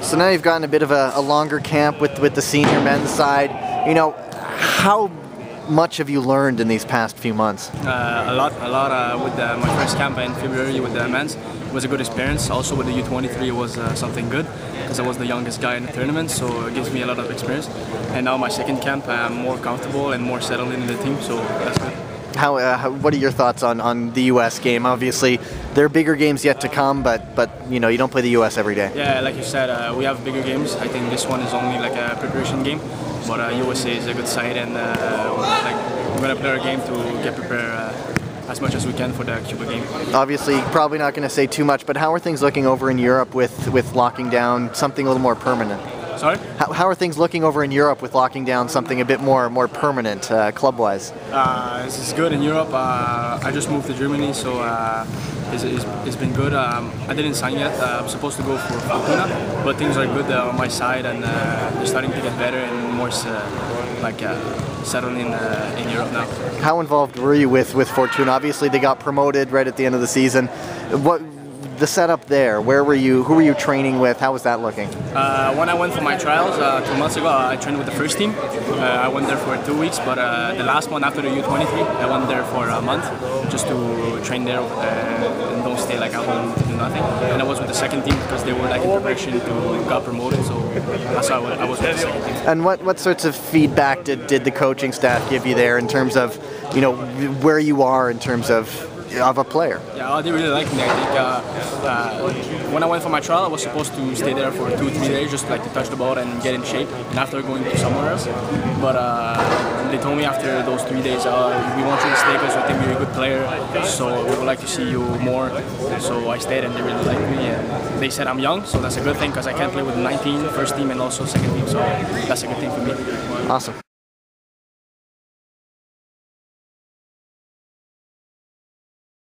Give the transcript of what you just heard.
So now you've gotten a bit of a longer camp with the senior men's side. You know, how much have you learned in these past few months? A lot with my first camp in February with the men's. It was a good experience. Also with the U23 it was something good because I was the youngest guy in the tournament, so it gives me a lot of experience. And now my second camp I'm more comfortable and more settled in the team, so that's good. What are your thoughts on the U.S. game? Obviously, there are bigger games yet to come, but you know, you don't play the U.S. every day. Yeah, like you said, we have bigger games. I think this one is only like a preparation game, but USA is a good side, and we're gonna play our game to get prepared as much as we can for the Cuba game. Obviously, probably not going to say too much, but how are things looking over in Europe with locking down something a little more permanent? Sorry? How are things looking over in Europe with locking down something a bit more permanent, club-wise? This is good in Europe. I just moved to Germany, so it's been good. I didn't sign yet. I'm supposed to go for Fortuna, but things are good on my side, and they're starting to get better and more settled in Europe now. How involved were you with Fortuna? Obviously, they got promoted right at the end of the season. What the setup there? Where were you? Who were you training with? How was that looking? When I went for my trials 2 months ago, I trained with the first team. I went there for 2 weeks, but the last one after the U23, I went there for a month just to train there and don't stay like at home to do nothing. And I was with the second team because they were like in preparation to got promoted, so that's why I was with the second team. And what sorts of feedback did the coaching staff give you there in terms of, you know, where you are in terms of a player? Yeah, they really liked me. I think when I went for my trial, I was supposed to stay there for 2 or 3 days, just like to touch the ball and get in shape, and after going to somewhere else. But they told me after those 3 days, we want you to stay because we think you're a good player, so we would like to see you more. So I stayed, and they really liked me. And they said I'm young, so that's a good thing because I can't play with the 19 first team and also second team, so that's a good thing for me. Awesome.